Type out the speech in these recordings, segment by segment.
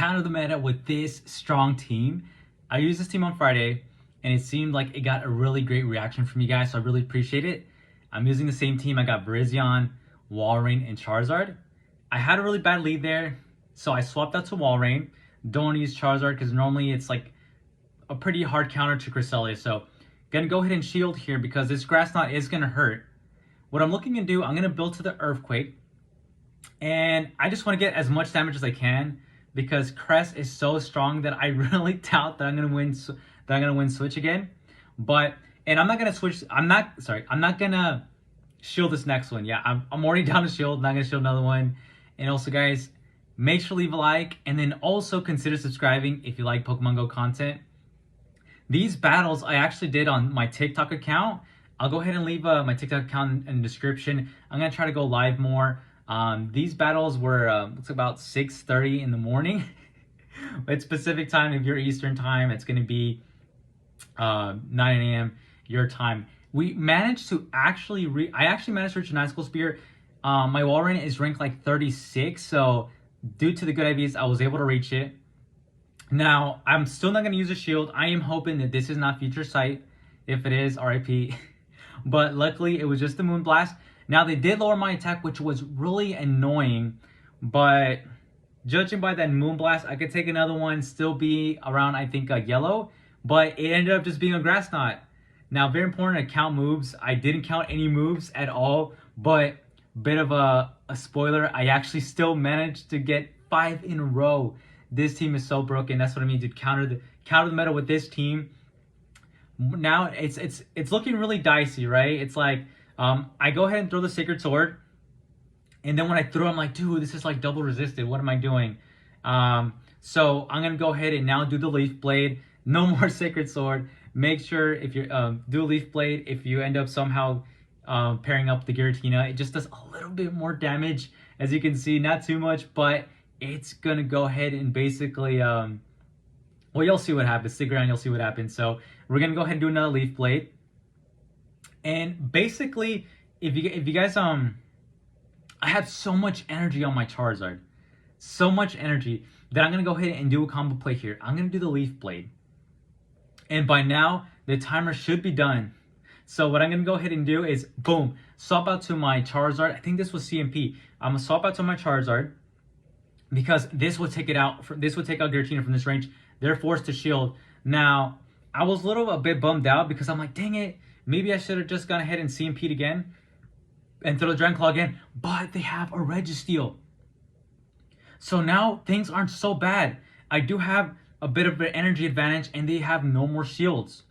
counter the meta with this strong team. I used this team on Friday, and it seemed like it got a really great reaction from you guys, so I really appreciate it. I'm using the same team. I got Virizion, Walrein, and Charizard. I had a really bad lead there, so I swapped out to Walrein. Don't want to use Charizard because normally it's like a pretty hard counter to Cresselia, so gonna go ahead and shield here because this Grass Knot is gonna hurt. What I'm looking to do, I'm gonna build to the Earthquake, and I just want to get as much damage as I can because Crest is so strong that I really doubt that I'm gonna win Switch again. But and I'm not gonna switch. I'm not gonna shield this next one. Yeah, I'm already down to shield. Not gonna shield another one. And also, guys, make sure to leave a like, and then also consider subscribing if you like Pokemon Go content. These battles I actually did on my TikTok account. I'll go ahead and leave my TikTok account in the description. I'm gonna try to go live more. These battles were it's about 6:30 in the morning. It's Pacific time. If you're Eastern time, it's gonna be 9 a.m. your time. We managed to actually I actually managed to reach a 9-school spear. My Walrein is ranked like 36, so due to the good IVs, I was able to reach it. Now, I'm still not going to use a shield. I am hoping that this is not Future Sight. If it is, RIP. But luckily, it was just the Moonblast. Now, they did lower my attack, which was really annoying. But judging by that Moonblast, I could take another one, still be around, I think, a yellow. But it ended up just being a Grass Knot. Now, very important to count moves. I didn't count any moves at all. But bit of a spoiler, I actually still managed to get 5 in a row. This team is so broken. That's what I mean, to counter the meta with this team. Now it's looking really dicey, right? It's like I go ahead and throw the Sacred Sword, and then when I throw, I'm like, dude, this is like double resisted. What am I doing? So I'm gonna go ahead and now do the Leaf Blade. No more Sacred Sword. Make sure if you do a Leaf Blade, if you end up somehow pairing up the Giratina, it just does a little bit more damage. As you can see, not too much, but it's gonna go ahead and basically well, you'll see what happens. Stick around, you'll see what happens. So we're gonna go ahead and do another Leaf Blade, and basically if you guys I have so much energy on my Charizard, so much energy that I'm gonna go ahead and do a combo play here. I'm gonna do the Leaf Blade, and by now the timer should be done. So what I'm gonna go ahead and do is boom, swap out to my Charizard. I think this was CMP. I'm gonna swap out to my Charizard, because this would take out Giratina from this range. They're forced to shield. Now, I was a bit bummed out because I'm like, dang it, maybe I should have just gone ahead and CMP'd again and throw the Dragon Claw again. But they have a Registeel. So now things aren't so bad. I do have a bit of an energy advantage, and they have no more shields.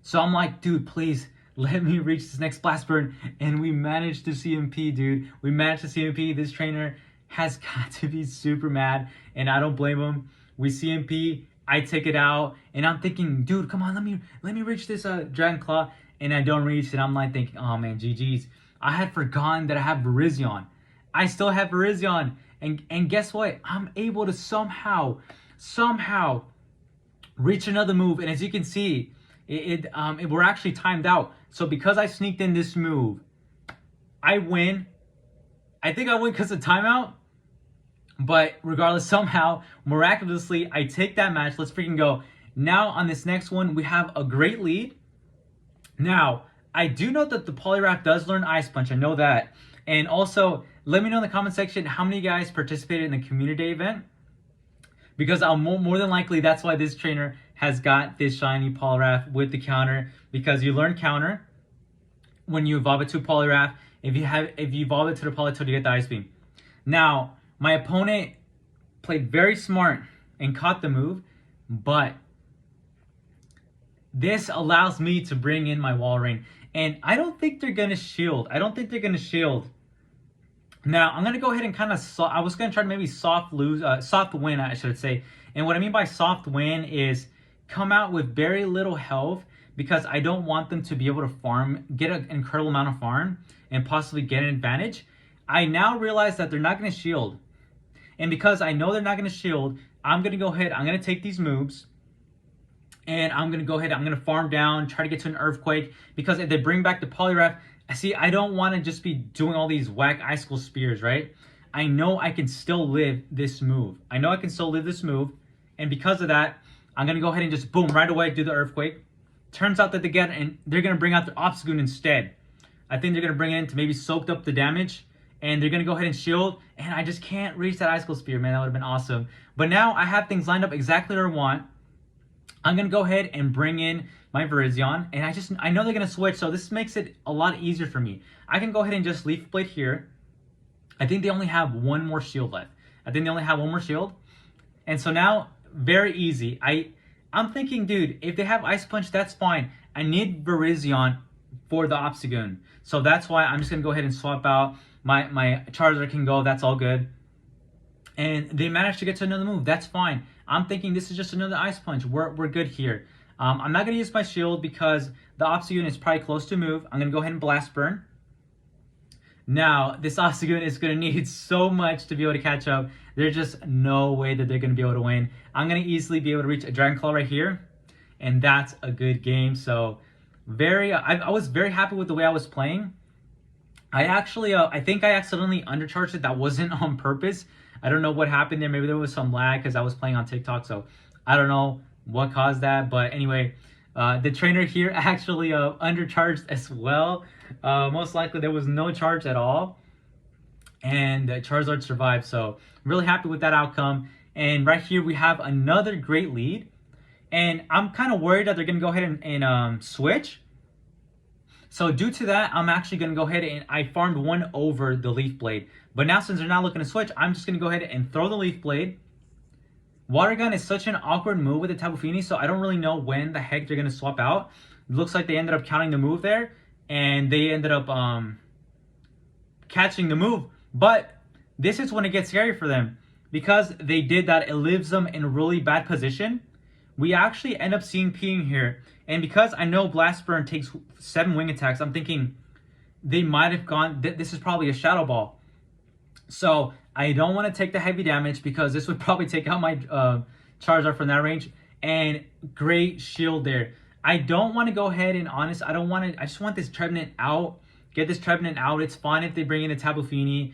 So I'm like, dude, please let me reach this next Blast Burn. And we managed to CMP, dude. We managed to CMP. This trainer has got to be super mad, and I don't blame him. We CMP, I take it out, and I'm thinking, dude, come on, let me reach this Dragon Claw, and I don't reach it. I'm like thinking, oh man, GG's. I had forgotten that I have Virizion. I still have Virizion, and guess what? I'm able to somehow reach another move, and as you can see, we're actually timed out. So because I sneaked in this move, I win. I think I win because of timeout, but regardless, somehow, miraculously, I take that match. Let's freaking go. Now, on this next one, we have a great lead. Now, I do know that the Poliwrath does learn Ice Punch. I know that. And also, let me know in the comment section how many guys participated in the community day event, because I'll more than likely, that's why this trainer has got this shiny Poliwrath with the counter, because you learn counter when you evolve it to Poliwrath. If you evolve it to the Politoed, you get the Ice Beam. Now, my opponent played very smart and caught the move, but this allows me to bring in my Walrein, and I don't think they're gonna shield. Now, I'm gonna go ahead and kind of I was gonna try to maybe soft win, I should say. And what I mean by soft win is come out with very little health, because I don't want them to be able to farm, get an incredible amount of farm, and possibly get an advantage. I now realize that they're not going to shield. And because I know they're not going to shield, I'm going to go ahead, I'm going to take these moves, and I'm going to go ahead, I'm going to farm down, try to get to an Earthquake, because if they bring back the Poliwrath, see, I don't want to just be doing all these whack Icicle Spears, right? I know I can still live this move. And because of that, I'm going to go ahead and just boom, right away do the Earthquake. Turns out that they're going to bring out the Obstagoon instead. I think they're going to bring it in to maybe soak up the damage. And they're going to go ahead and shield. And I just can't reach that Icicle Spear, man. That would have been awesome. But now I have things lined up exactly where I want. I'm going to go ahead and bring in my Virizion. And I know they're going to switch. So this makes it a lot easier for me. I can go ahead and just Leaf Blade here. I think they only have one more shield left. And so now, very easy. I'm thinking, dude, if they have Ice Punch, that's fine. I need Virizion for the Obstagoon. So that's why I'm just going to go ahead and swap out. My Charizard can go. That's all good. And they managed to get to another move. That's fine. I'm thinking this is just another Ice Punch. We're good here. I'm not going to use my shield because the Obstagoon is probably close to move. I'm going to go ahead and Blast Burn. Now, this Obstagoon is going to need so much to be able to catch up. There's just no way that they're going to be able to win. I'm going to easily be able to reach a Dragon Claw right here. And that's a good game. So, I was very happy with the way I was playing. I think I accidentally undercharged it. That wasn't on purpose. I don't know what happened there. Maybe there was some lag because I was playing on TikTok. So, I don't know what caused that. But anyway, the trainer here actually undercharged as well. Most likely there was no charge at all. And Charizard survived. So, really happy with that outcome. And right here we have another great lead. And I'm kind of worried that they're going to go ahead and switch. So due to that, I'm actually going to go ahead and I farmed one over the Leaf Blade. But now since they're not looking to switch, I'm just going to go ahead and throw the Leaf Blade. Water Gun is such an awkward move with the Tapu Fini, so I don't really know when the heck they're going to swap out. It looks like they ended up counting the move there. And they ended up catching the move. But this is when it gets scary for them. Because they did that, it leaves them in a really bad position. We actually end up seeing Peeing here. And because I know Blast Burn takes 7 wing attacks, I'm thinking they might have gone, this is probably a Shadow Ball. So I don't want to take the heavy damage because this would probably take out my Charizard from that range. And great shield there. I don't want to go ahead and I just want this Trevenant out. Get this Trevenant out. It's fine if they bring in a Tapu Fini.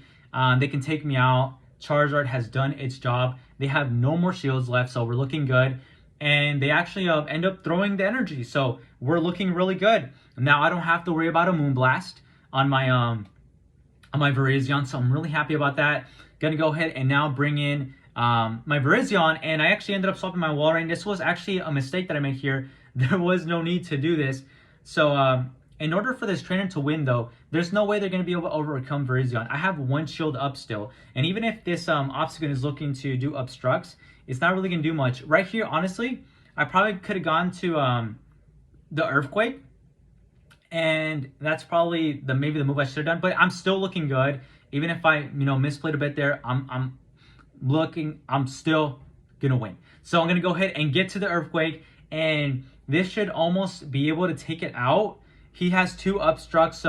They can take me out. Charizard has done its job. They have no more shields left, so we're looking good. And they actually end up throwing the energy, so we're looking really good. Now I don't have to worry about a Moonblast on my Virizion, so I'm really happy about that. Gonna go ahead and now bring in my Virizion, and I actually ended up swapping my Walrein. This was actually a mistake that I made here. There was no need to do this. So in order for this trainer to win, though, there's no way they're going to be able to overcome Virizion. I have one shield up still. And even if this Obstagoon is looking to do obstructs, it's not really going to do much. Right here, honestly, I probably could have gone to the Earthquake. And that's probably maybe the move I should have done. But I'm still looking good. Even if I misplayed a bit there, I'm still going to win. So I'm going to go ahead and get to the Earthquake. And this should almost be able to take it out. He has 2 obstructs,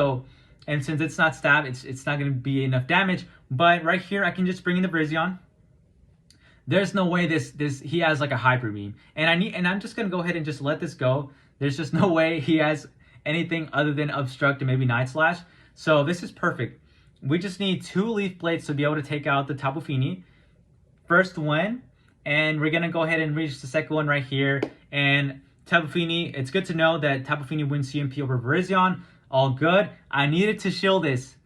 and since it's not stab, it's not going to be enough damage. But right here, I can just bring in the Virizion. There's no way he has like a Hyper Beam, and I'm just going to go ahead and just let this go. There's just no way he has anything other than obstruct and maybe Night Slash. So this is perfect. We just need 2 Leaf Blades to be able to take out the Tapu Fini. First one, and we're going to go ahead and reach the second one right here, and Tapu Fini, it's good to know that Tapu Fini wins CMP over Virizion. All good. I needed to shield this.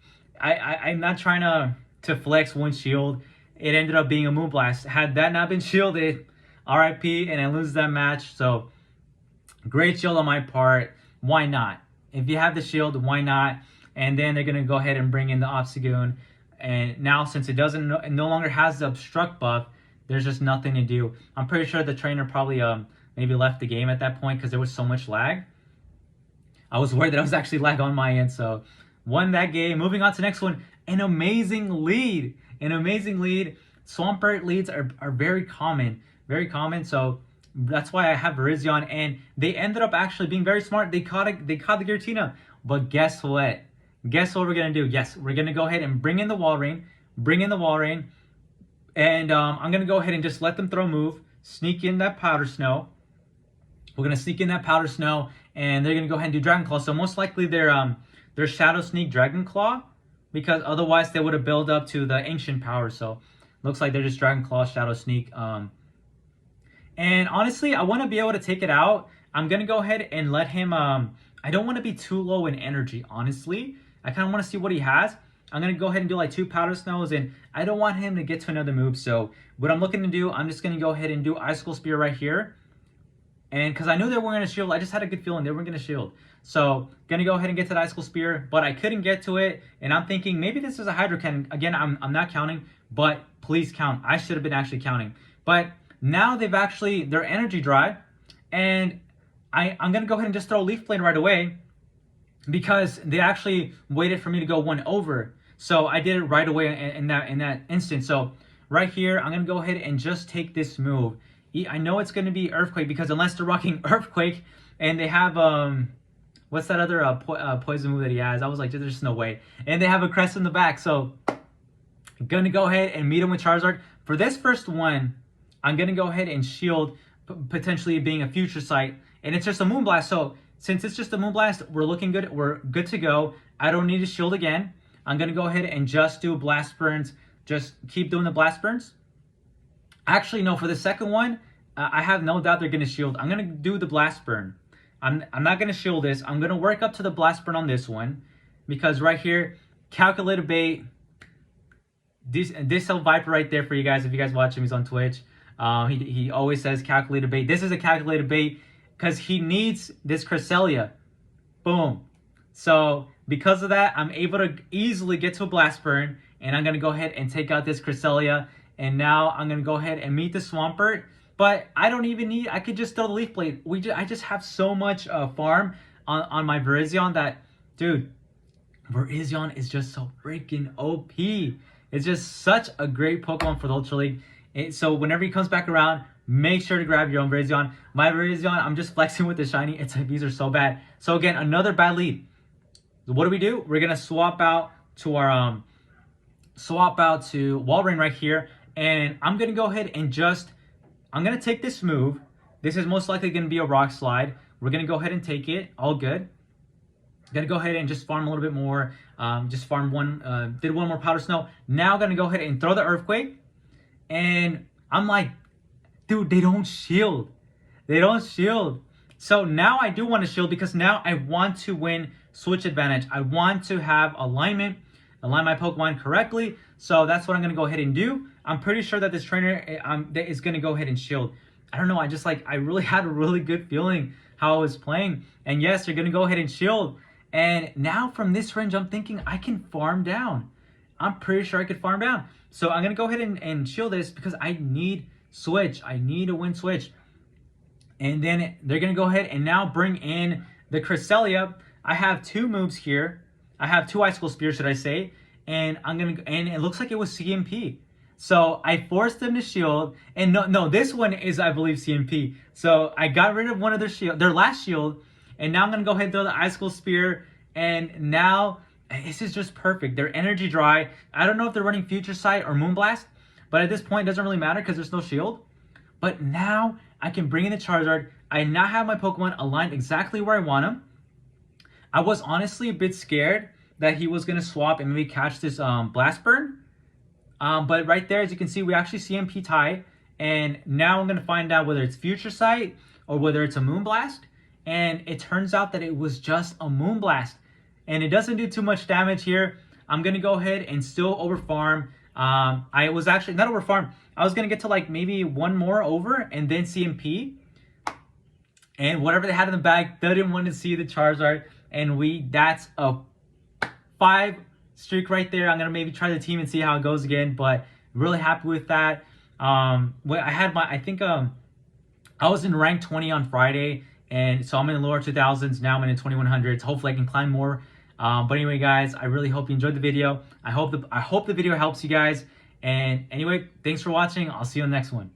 I'm not trying to flex one shield. It ended up being a Moonblast. Had that not been shielded, RIP, and I lose that match. So, great shield on my part. Why not? If you have the shield, why not? And then they're going to go ahead and bring in the Obstagoon. And now, since it no longer has the Obstruct buff, there's just nothing to do. I'm pretty sure the trainer probably maybe left the game at that point because there was so much lag. I was worried that I was actually lag on my end, so won that game. Moving on to the next one, an amazing lead. Swampert leads are very common, so that's why I have Virizion, and they ended up actually being very smart. They caught the Giratina, but guess what? Guess what we're going to do? Yes, we're going to go ahead and bring in the Walrein, and I'm going to go ahead and just let them throw a move, sneak in that Powder Snow. We're going to sneak in that Powder Snow, and they're going to go ahead and do Dragon Claw. So most likely their Shadow Sneak Dragon Claw, because otherwise they would have built up to the ancient power. So looks like they're just Dragon Claw, Shadow Sneak. And honestly, I want to be able to take it out. I'm going to go ahead and let him... I don't want to be too low in energy, honestly. I kind of want to see what he has. I'm going to go ahead and do like 2 Powder Snows, and I don't want him to get to another move. So what I'm looking to do, I'm just going to go ahead and do Icicle Spear right here. And because I knew they were going to shield, I just had a good feeling they were going to shield. So going to go ahead and get to the Icicle Spear, but I couldn't get to it. And I'm thinking maybe this is a Hydro Cannon. Again, I'm not counting, but please count. I should have been actually counting. But now they've actually, their energy dry, and I'm going to go ahead and just throw Leaf Blade right away because they actually waited for me to go 1 over. So I did it right away in that instant. So right here, I'm going to go ahead and just take this move. I know it's going to be Earthquake because unless they're rocking Earthquake and they have, what's that other poison move that he has? I was like, there's just no way. And they have a Crest in the back. So I'm going to go ahead and meet him with Charizard. For this first one, I'm going to go ahead and shield potentially being a Future Sight. And it's just a Moonblast. So since it's just a Moonblast, we're looking good. We're good to go. I don't need to shield again. I'm going to go ahead and just do Blast Burns. Just keep doing the Blast Burns. Actually, no, for the second one, I have no doubt they're going to shield. I'm going to do the Blast Burn. I'm not going to shield this. I'm going to work up to the Blast Burn on this one. Because right here, Calculated Bait. This Viper right there for you guys. If you guys watch him, he's on Twitch. He always says Calculated Bait. This is a Calculated Bait because he needs this Cresselia. Boom. So because of that, I'm able to easily get to a Blast Burn. And I'm going to go ahead and take out this Cresselia. And now I'm going to go ahead and meet the Swampert. But I don't even need... I could just throw the Leaf Blade. I just have so much farm on my Virizion that... Dude, Virizion is just so freaking OP. It's just such a great Pokemon for the Ultra League. So whenever he comes back around, make sure to grab your own Virizion. My Virizion, I'm just flexing with the shiny. These are so bad. So again, another bad lead. What do? We're gonna swap out to our Walrein right here, and I'm gonna go ahead and I'm gonna take this move. This is most likely gonna be a Rock Slide. We're gonna go ahead and take it. All good. Gonna go ahead and just farm a little bit more. Just farm one. Did 1 more Powder Snow. Now gonna go ahead and throw the Earthquake. And I'm like, dude, they don't shield. They don't shield. So now I do want to shield because now I want to win Switch Advantage. I want to have alignment, align my Pokemon correctly. So that's what I'm going to go ahead and do. I'm pretty sure that this trainer is going to go ahead and shield. I don't know. I really had a really good feeling how I was playing. And yes, they're going to go ahead and shield. And now from this range, I'm thinking I can farm down. I'm pretty sure I could farm down. So I'm going to go ahead and shield this because I need Switch. I need a win Switch. And then they're going to go ahead and now bring in the Cresselia. I have 2 moves here. I have 2 Icicle Spears, should I say. And and it looks like it was CMP. So I forced them to shield. And no, this one is, I believe, CMP. So I got rid of one of their last shield. And now I'm going to go ahead and throw the Icicle Spear. And now this is just perfect. Their energy dry. I don't know if they're running Future Sight or Moonblast. But at this point, it doesn't really matter because there's no shield. But now I can bring in the Charizard. I now have my Pokemon aligned exactly where I want them. I was honestly a bit scared that he was going to swap and maybe catch this Blast Burn. But right there, as you can see, we actually CMP tie. And now I'm going to find out whether it's Future Sight or whether it's a Moonblast. And it turns out that it was just a Moonblast. And it doesn't do too much damage here. I'm going to go ahead and still overfarm. I was actually, not overfarm. I was going to get to like maybe 1 more over and then CMP. And whatever they had in the bag, they didn't want to see the Charizard. And that's a 5 streak right there. I'm going to maybe try the team and see how it goes again. But really happy with that. I was in rank 20 on Friday. And so I'm in the lower 2000s. Now I'm in the 2100s. Hopefully I can climb more. But anyway, guys, I really hope you enjoyed the video. I hope the video helps you guys. And anyway, thanks for watching. I'll see you on the next one.